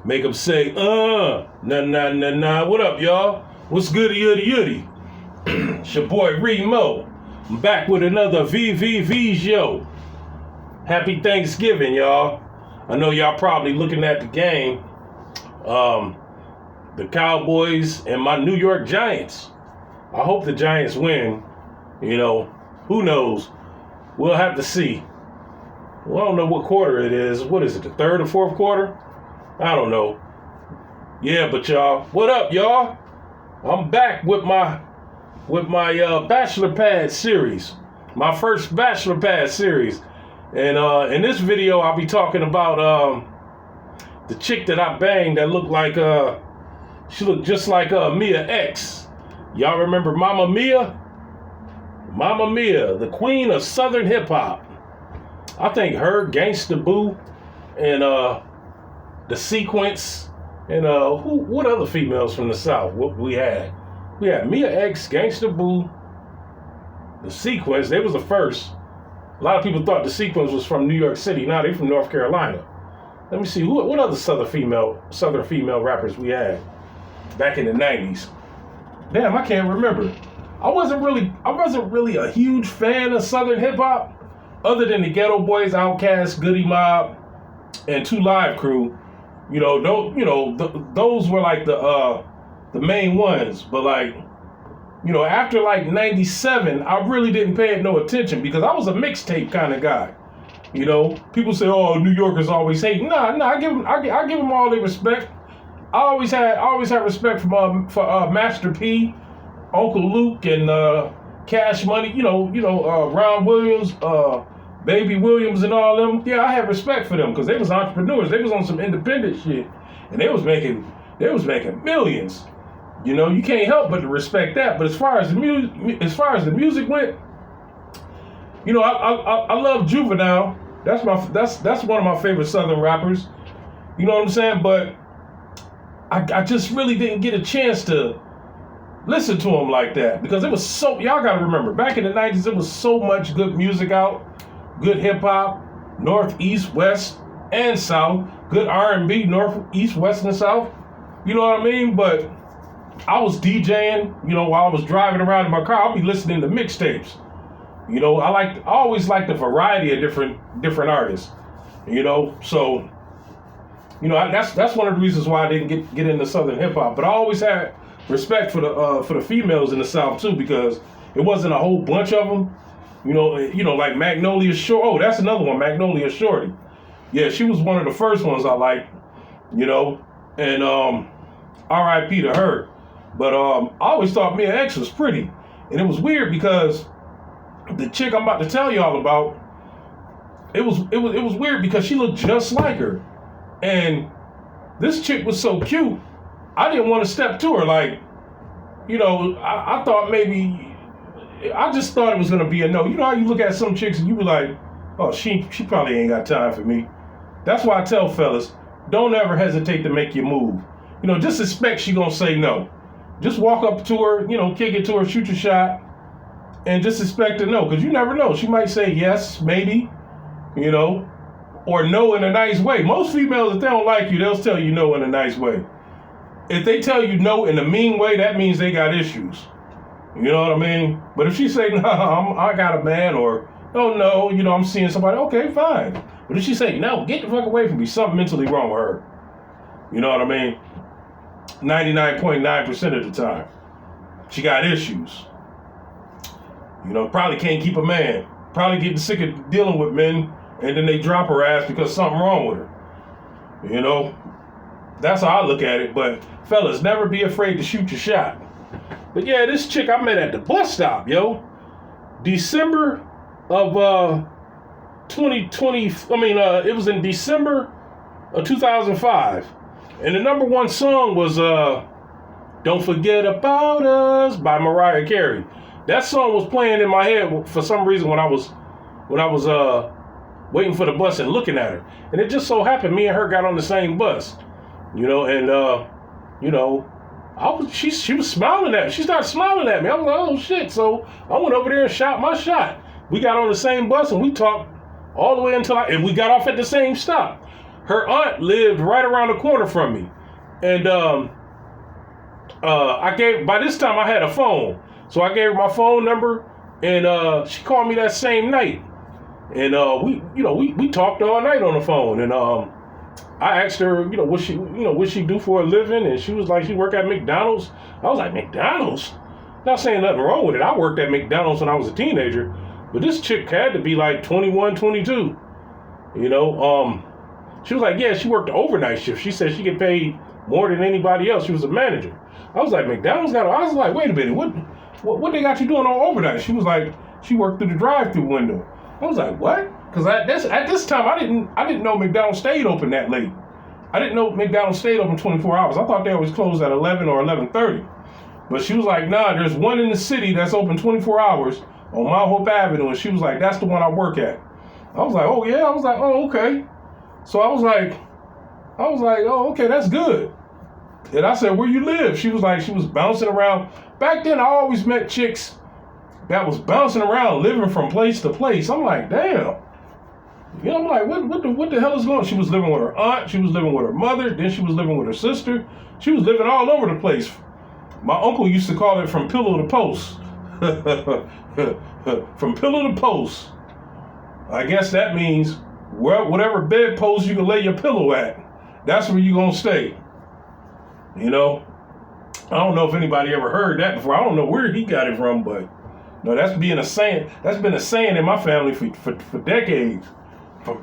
Make them say, nah. What up, y'all? What's good, yuddy? It's your boy Remo. I'm back with another VVV show. Happy Thanksgiving, y'all. I know y'all probably looking at the game. The Cowboys and my New York Giants. I hope the Giants win. You know, who knows? We'll have to see. Well, I don't know what quarter it is. What is it, the third or fourth quarter? I don't know. Yeah, but y'all, what up, y'all? I'm back with my Bachelor Pad series. My first Bachelor Pad series. And in this video, I'll be talking about the chick that I banged that looked like, she looked just like MIAX I. Y'all remember Mama Mia? Mama Mia, the queen of Southern hip hop. I think her, Gangsta Boo, and the Sequence, and what other females from the South? What we had? We had MIAX, Gangsta Boo, the Sequence. They was the first. A lot of people thought the Sequence was from New York City. Now they from North Carolina. Let me see, what other Southern female rappers we had back in the 90s? Damn, I can't remember. I wasn't really a huge fan of Southern hip hop, other than the Ghetto Boys, Outkast, Goody Mob, and 2 Live Crew. You know, those were like the main ones. But like, you know, after like '97, I really didn't pay it no attention because I was a mixtape kind of guy. You know, people say, "Oh, New Yorkers always hate." Nah, I give them all their respect. I always had respect for Master P, Uncle Luke, and Cash Money. You know, Ron Williams, Baby Williams, and all them. Yeah, I had respect for them because they was entrepreneurs. They was on some independent shit, and they was making millions. You know, you can't help but to respect that. But as far as the music went, you know, I love Juvenile. That's one of my favorite Southern rappers. You know what I'm saying? But I just really didn't get a chance to listen to him like that because it was so. Y'all gotta remember, back in the 90s, there was so much good music out, good hip hop, North, East, West, and South, good R&B, North, East, West, and South. You know what I mean? But I was DJing, you know, while I was driving around in my car. I'll be listening to mixtapes. You know, I always liked the variety of different artists. You know, so you know that's one of the reasons why I didn't get into Southern hip hop. But I always had respect for the females in the South too because it wasn't a whole bunch of them. You know, like Magnolia Shorty. Oh, that's another one, Magnolia Shorty. Yeah, she was one of the first ones I liked. You know, and R.I.P. to her. But I always thought MIAX was pretty. And it was weird because the chick I'm about to tell y'all about, it was weird because she looked just like her. And this chick was so cute, I didn't want to step to her. Like, you know, I thought maybe, I just thought it was going to be a no. You know how you look at some chicks and you be like, oh, she probably ain't got time for me. That's why I tell fellas, don't ever hesitate to make your move. You know, just expect she going to say no. Just walk up to her, you know, kick it to her, shoot your shot, and just expect to no, because you never know. She might say yes, maybe, you know, or no in a nice way. Most females, if they don't like you, they'll tell you no in a nice way. If they tell you no in a mean way, that means they got issues. You know what I mean? But if she say, no, I got a man, or, oh no, you know, I'm seeing somebody, okay, fine. But if she say, no, get the fuck away from me, something mentally wrong with her. You know what I mean? 99.9% of the time. She got issues. You know, probably can't keep a man. Probably getting sick of dealing with men, and then they drop her ass because something wrong with her. You know? That's how I look at it. But fellas, never be afraid to shoot your shot. But yeah, this chick I met at the bus stop, yo. December of 2020, it was in December of 2005. And the number one song was Don't Forget About Us by Mariah Carey. That song was playing in my head for some reason when I was waiting for the bus and looking at her. And it just so happened me and her got on the same bus. You know, and you know, she was smiling at me. She started smiling at me. I was like, oh shit. So I went over there and shot my shot. We got on the same bus and we talked all the way and we got off at the same stop. her aunt lived right around the corner from me. And by this time I had a phone. So I gave her my phone number, and she called me that same night. And we talked all night on the phone. And I asked her, what she do for a living, and she was like, she work at McDonald's. I was like, McDonald's? Not saying nothing wrong with it. I worked at McDonald's when I was a teenager, but this chick had to be like 21, 22. She was like, yeah, she worked the overnight shift. She said she get paid more than anybody else. She was a manager. I was like, McDonald's got. I was like, wait a minute, what they got you doing on overnight? She was like, she worked through the drive-through window. I was like, what? Because at this time I didn't know McDonald's stayed open that late. I didn't know McDonald's stayed open 24 hours. I thought they always closed at 11 or 11:30. But she was like, nah, there's one in the city that's open 24 hours on Mount Hope Avenue, and she was like, that's the one I work at. I was like, oh yeah. I was like, oh okay. So I was like, oh okay, that's good. And I said, where you live? She was like, she was bouncing around. Back then, I always met chicks that was bouncing around, living from place to place. I'm like, damn. I'm like, what the hell is going on? She was living with her aunt. She was living with her mother. Then she was living with her sister. She was living all over the place. My uncle used to call it from pillow to post. From pillow to post. I guess that means whatever bedpost you can lay your pillow at, that's where you're going to stay. I don't know if anybody ever heard that before. I don't know where he got it from, but no, that's been a saying in my family for decades.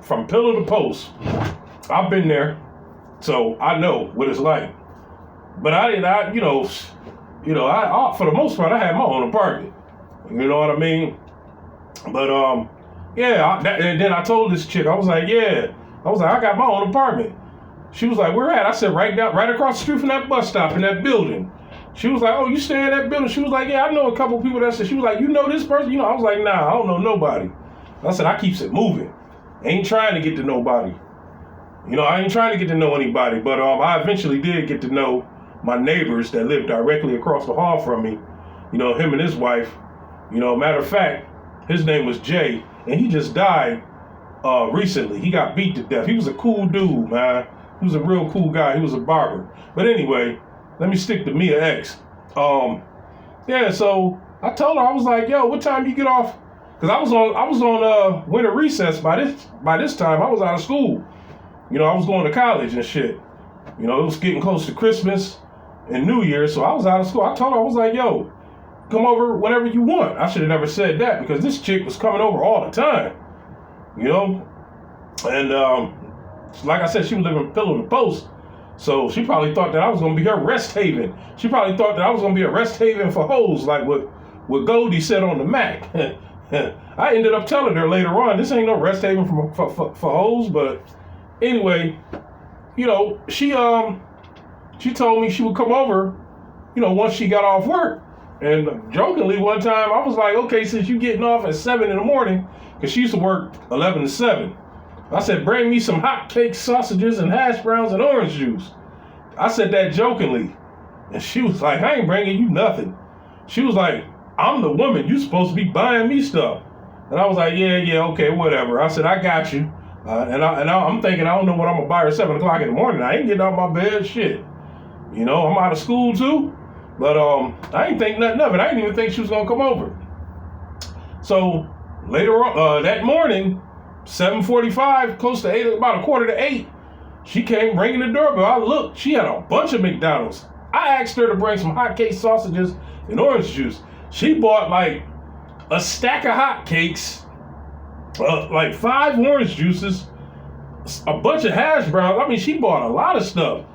From pillow to post. I've been there, so I know what it's like. But for the most part, I had my own apartment. You know what I mean? But and then I told this chick, I was like, I got my own apartment. She was like, where at? I said, right across the street from that bus stop in that building. She was like, oh, you stay in that building? She was like, yeah, I know a couple people that said. She was like, you know this person? I was like, nah, I don't know nobody. I said, I keeps it moving. Ain't trying to get to nobody. I ain't trying to get to know anybody, but I eventually did get to know my neighbors that lived directly across the hall from me. Him and his wife. Matter of fact, his name was Jay, and he just died recently. He got beat to death. He was a cool dude, man. He was a real cool guy. He was a barber. But anyway, let me stick to MIAX. So I told her, I was like, yo, what time you get off? Because I was on winter recess by this time. I was out of school. I was going to college and shit. It was getting close to Christmas and New Year, so I was out of school. I told her, I was like, yo, come over whenever you want. I should have never said that because this chick was coming over all the time. And like I said, she was living pillow to post. So she probably thought that I was going to be her rest haven. She probably thought that I was going to be a rest haven for hoes, like what Goldie said on the Mac. I ended up telling her later on, this ain't no rest haven for hoes, but anyway, she told me she would come over, once she got off work. And jokingly one time, I was like, okay, since you getting off at 7 in the morning, because she used to work 11 to 7. I said, bring me some hot cakes, sausages, and hash browns and orange juice. I said that jokingly. And she was like, I ain't bringing you nothing. She was like, I'm the woman. You supposed to be buying me stuff. And I was like, yeah, okay, whatever. I said, I got you. And I'm thinking, I don't know what I'm going to buy her 7 o'clock in the morning. I ain't getting out of my bed. Shit. I'm out of school too. But I ain't think nothing of it. I didn't even think she was going to come over. So later on, that morning, 7:45, close to 8, about 7:45, she came ringing the doorbell. I looked, she had a bunch of McDonald's. I asked her to bring some hotcake sausages and orange juice. She bought like a stack of hotcakes, like 5 orange juices, a bunch of hash browns. I mean, she bought a lot of stuff.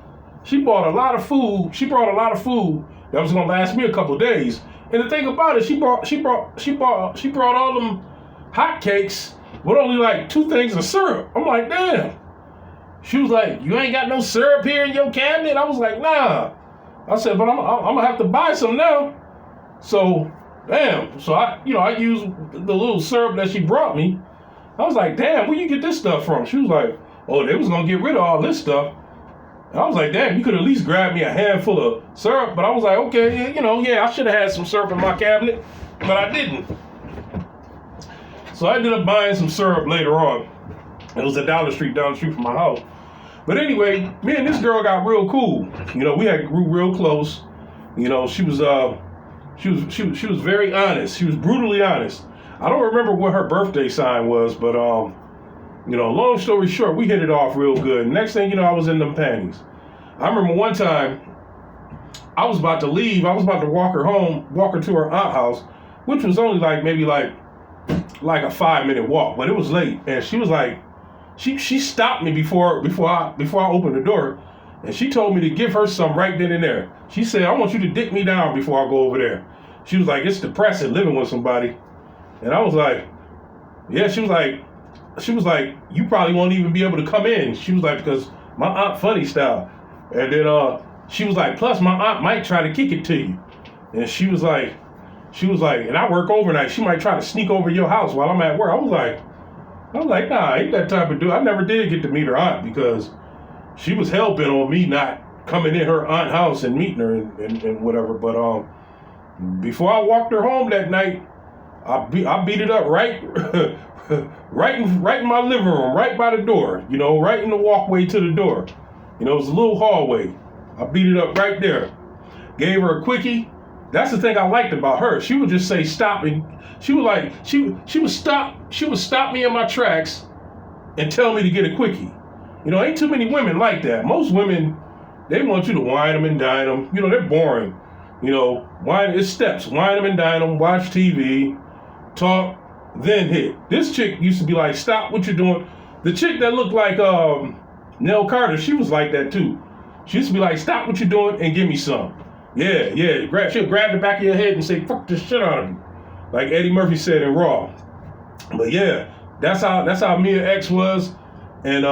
She bought a lot of food. She brought a lot of food that was gonna last me a couple days. And the thing about it, she brought all them hotcakes with only like 2 things of syrup. I'm like, damn. She was like, you ain't got no syrup here in your cabinet? I was like, nah. I said, but I'm gonna have to buy some now. So, damn. So I used the little syrup that she brought me. I was like, damn, where you get this stuff from? She was like, oh, they was gonna get rid of all this stuff. And I was like, damn, you could at least grab me a handful of syrup. But I was like, okay, I should have had some syrup in my cabinet, but I didn't. So I ended up buying some syrup later on. It was a Dollar Tree down the street from my house. But anyway, me and this girl got real cool. You know, we grew real close. You know, she was very honest. She was brutally honest. I don't remember what her birthday sign was, but you know, long story short, we hit it off real good. Next thing you know, I was in them panties. I remember one time I was about to leave. I was about to walk her to her aunt's house, which was only maybe like a 5-minute walk, but it was late. And she was like, she stopped me before I opened the door, and she told me to give her some right then and there. She said, I want you to dick me down before I go over there. She was like, it's depressing living with somebody. And I was like, yeah. She was like, you probably won't even be able to come in. She was like, because my aunt funny style. And then she was like, plus my aunt might try to kick it to you. And she was like, and I work overnight. She might try to sneak over your house while I'm at work. I was like, nah, I ain't that type of dude. I never did get to meet her aunt because she was hell bent on me not coming in her aunt's house and meeting her and whatever. But before I walked her home that night, I beat it up right in my living room, right by the door. You know, right in the walkway to the door. You know, it was a little hallway. I beat it up right there. Gave her a quickie. That's the thing I liked about her. She would just say stop, and she would like she would stop me in my tracks and tell me to get a quickie. You know, ain't too many women like that. Most women, they want you to wine them and dine them. You know, they're boring. You know, it's steps. Wine them and dine them, watch TV, talk, then hit. This chick used to be like, stop what you're doing. The chick that looked like Nell Carter, she was like that too. She used to be like, stop what you're doing and give me some. Yeah. She'll grab the back of your head and say, fuck the shit out of you. Like Eddie Murphy said in Raw. But yeah, that's how MIAX was. And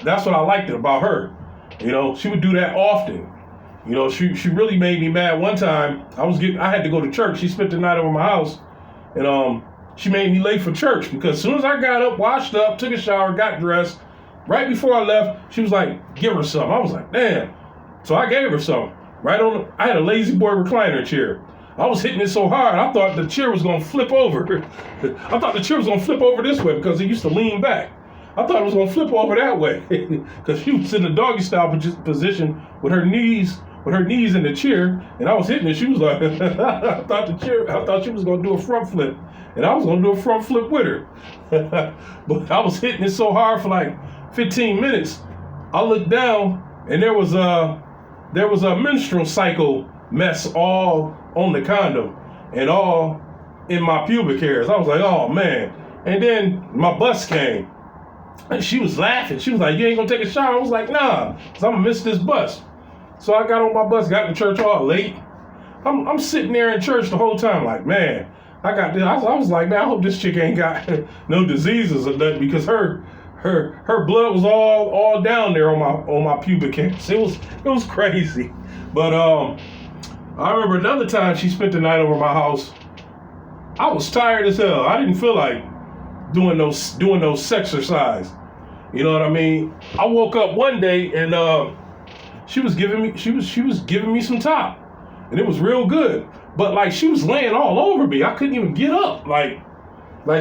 that's what I liked about her. You know, she would do that often. You know, she really made me mad. One time, I had to go to church. She spent the night over my house. And she made me late for church because as soon as I got up, washed up, took a shower, got dressed, right before I left, she was like, give her some. I was like, damn. So I gave her some. I had a lazy boy recliner chair. I was hitting it so hard, I thought the chair was going to flip over. I thought the chair was going to flip over this way because it used to lean back. I thought it was going to flip over that way because she was in the doggy style position with her knees in the chair, and I was hitting it. She was like, I thought she was going to do a front flip, and I was going to do a front flip with her. But I was hitting it so hard for like 15 minutes. I looked down, and there was a menstrual cycle mess all on the condom and all in my pubic hairs. I was like, oh man. And then my bus came, and she was laughing. She was like, you ain't gonna take a shower? I was like, nah, because I'm gonna miss this bus. So I got on my bus, got to church all late. I'm sitting there in church the whole time like, man, I got this. I was like, man, I hope this chick ain't got no diseases or nothing, because her blood was all down there on my pubic hairs. It was crazy. But I remember another time she spent the night over my house. I was tired as hell. I didn't feel like doing no sexercise. You know what I mean? I woke up one day and she was giving me some top, and it was real good. But like, she was laying all over me. I couldn't even get up. Like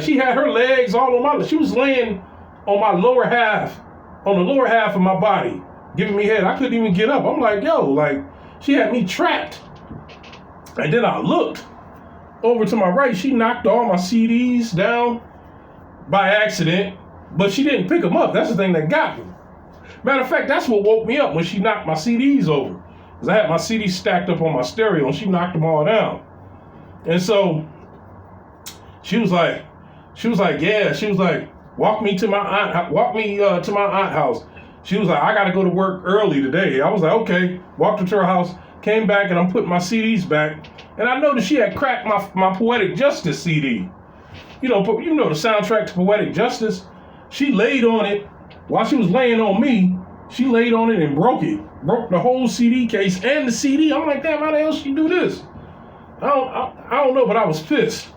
she had her legs all on my. She was laying on my lower half, on the lower half of my body, giving me head. I couldn't even get up. I'm like, yo, like, she had me trapped. And then I looked over to my right. She knocked all my CDs down by accident, but she didn't pick them up. That's the thing that got me. Matter of fact, that's what woke me up when she knocked my CDs over. Because I had my CDs stacked up on my stereo, and she knocked them all down. And so she was like, walk me to my aunt's house. She was like, I gotta go to work early today. I was like, okay. Walked her to her house, came back, and I'm putting my CDs back. And I noticed she had cracked my Poetic Justice CD. You know the soundtrack to Poetic Justice. She laid on it while she was laying on me. She laid on it and broke it. Broke the whole CD case and the CD. I'm like, damn, how the hell she do this? I don't know, but I was pissed.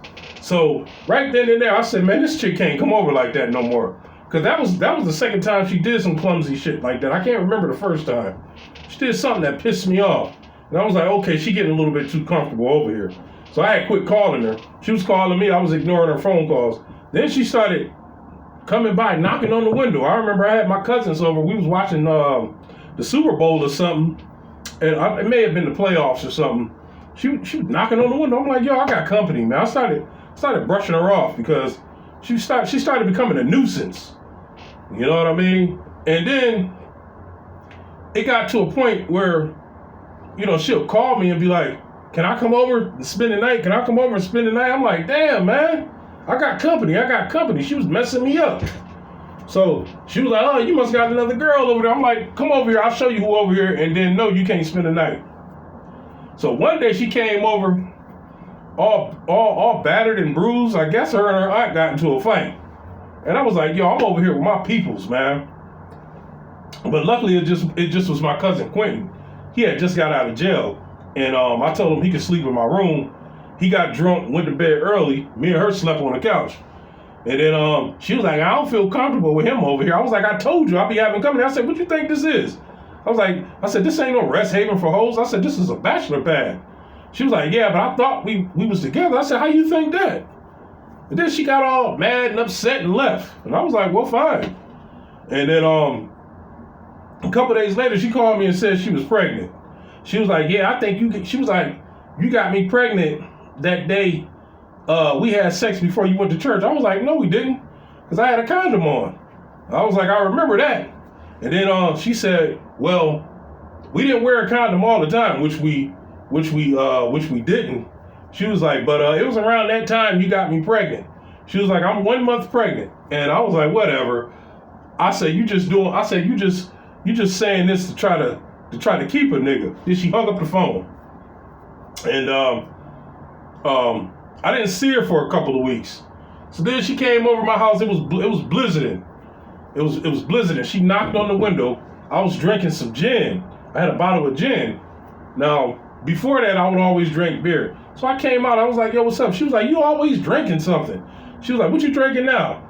So right then and there, I said, man, this chick can't come over like that no more. Because that was the second time she did some clumsy shit like that. I can't remember the first time. She did something that pissed me off. And I was like, okay, she getting a little bit too comfortable over here. So I had quit calling her. She was calling me. I was ignoring her phone calls. Then she started coming by, knocking on the window. I remember I had my cousins over. We was watching the Super Bowl or something, and it may have been the playoffs or something. She was knocking on the window. I'm like, yo, I got company, man. I started brushing her off because she started becoming a nuisance. You know what I mean? And then it got to a point where, you know, she'll call me and be like, can I come over and spend the night? Can I come over and spend the night? I'm like, damn, man, I got company. She was messing me up. So she was like, oh, you must got another girl over there. I'm like, come over here. I'll show you who over here. And then, no, you can't spend the night. So one day she came over all battered and bruised. I guess her and her aunt got into a fight. And I was like, yo, I'm over here with my peoples, man. But luckily, it just was my cousin Quentin. He had just got out of jail. And I told him he could sleep in my room. He got drunk, went to bed early. Me and her slept on the couch. And then she was like, I don't feel comfortable with him over here. I was like, I told you I'll be having company. I said, what you think this is? I said, this ain't no rest haven for hoes. I said, this is a bachelor pad. She was like, yeah, but I thought we was together. I said, how you think that? And then she got all mad and upset and left. And I was like, well, fine. And then a couple days later, she called me and said she was pregnant. She was like, yeah, I think she was like, you got me pregnant that day we had sex before you went to church. I was like, no, we didn't, because I had a condom on. I was like, I remember that. And then she said, well, we didn't wear a condom all the time, which we didn't. She was like, but it was around that time you got me pregnant. She was like, I'm 1 month pregnant. And I was like, whatever. I said, you just saying this to try to keep a nigga. Then she hung up the phone. And I didn't see her for a couple of weeks. So then she came over my house. It was blizzarding. It was blizzarding. She knocked on the window. I was drinking some gin. I had a bottle of gin. Now, before that, I would always drink beer. So I came out. I was like, yo, what's up? She was like, you always drinking something. She was like, what you drinking now?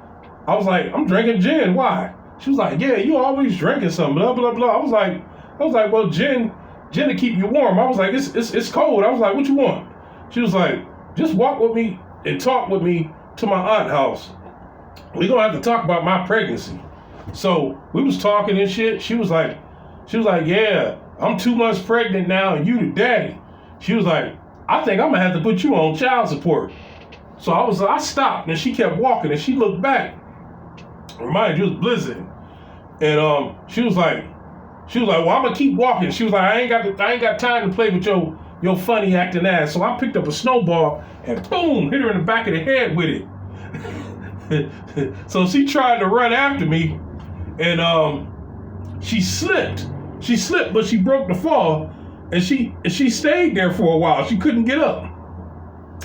I was like, I'm drinking gin. Why? She was like, yeah, you always drinking something. Blah, blah, blah. I was like, well, gin to keep you warm. I was like, it's cold. I was like, what you want? She was like, just walk with me and talk with me to my aunt's house. We're going to have to talk about my pregnancy. So we was talking and shit. She was like, yeah, I'm 2 months pregnant now and you the daddy. She was like, I think I'm going to have to put you on child support. So I stopped and she kept walking and she looked back. Remind you, it was blizzarding. And she was like, well, I'm going to keep walking. She was like, I ain't got time to play with your funny acting ass. So I picked up a snowball and boom, hit her in the back of the head with it. So she tried to run after me and she slipped. She slipped, but she broke the fall and she stayed there for a while. She couldn't get up.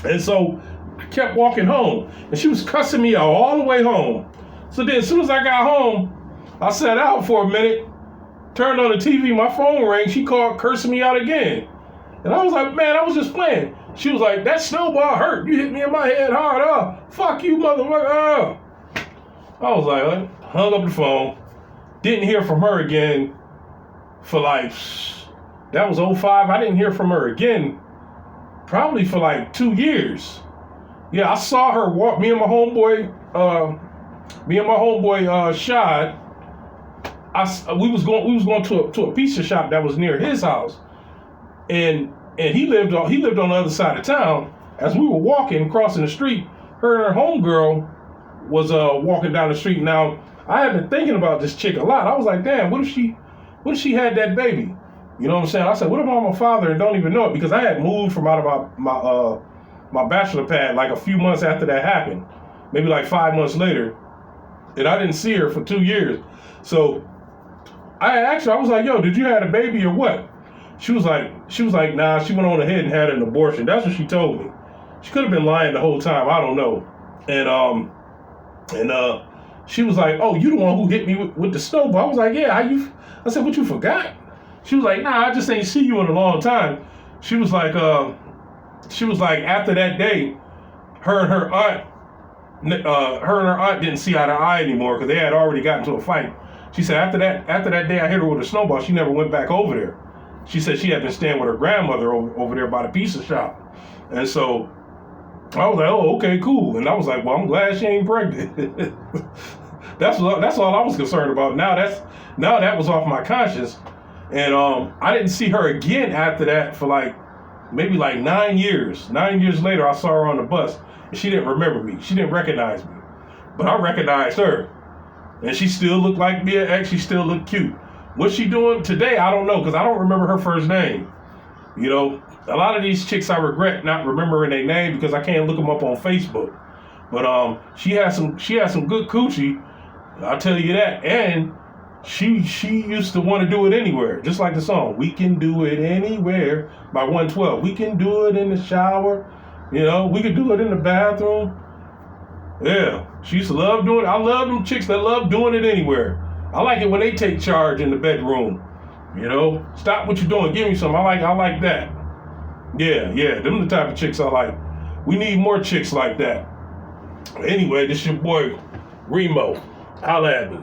And so I kept walking home and she was cussing me out all the way home. So then as soon as I got home, I sat out for a minute, turned on the TV, my phone rang, she called cursing me out again. And I was like, man, I was just playing. She was like, that snowball hurt. You hit me in my head hard. Oh, fuck you, motherfucker. Oh. I was like, hung up the phone. Didn't hear from her again for like, that was 2005. I didn't hear from her again probably for like 2 years. Yeah, I saw her walk, me and my homeboy, Shad. We was going to a pizza shop that was near his house. And he lived on the other side of town. As we were walking, crossing the street, her and her homegirl was walking down the street. Now, I had been thinking about this chick a lot. I was like, damn, what if she had that baby? You know what I'm saying? I said, what if I'm a father and don't even know it? Because I had moved from out of my bachelor pad like a few months after that happened. Maybe like 5 months later. And I didn't see her for 2 years. So I asked her, I was like, yo, did you have a baby or what? She was like, nah, she went on ahead and had an abortion. That's what she told me. She could have been lying the whole time. I don't know. And she was like, oh, you the one who hit me with the snowball. I was like, yeah, I said, what, you forgot? She was like, nah, I just ain't see you in a long time. She was like, after that day, her and her aunt didn't see eye to eye anymore because they had already gotten into a fight. She said after that day I hit her with a snowball, she never went back over there. She said she had been staying with her grandmother over there by the pizza shop. And so I was like, oh, okay, cool. And I was like, well, I'm glad she ain't pregnant. That's all I was concerned about. Now that was off my conscience, and I didn't see her again after that for like maybe like 9 years. 9 years later, I saw her on the bus, and she didn't remember me. She didn't recognize me, but I recognized her, and she still looked like me. She still looked cute. What's she doing today? I don't know, because I don't remember her first name. You know, a lot of these chicks I regret not remembering their name because I can't look them up on Facebook. But she has some good coochie, I'll tell you that. And she used to want to do it anywhere, just like the song "We Can Do It Anywhere" by 112. We can do it in the shower, you know. We could do it in the bathroom. Yeah, she used to love doing it. I love them chicks that love doing it anywhere. I like it when they take charge in the bedroom. You know, stop what you're doing. Give me some. I like that. Yeah. Them the type of chicks I like. We need more chicks like that. Anyway, this your boy Remo. Holla at me.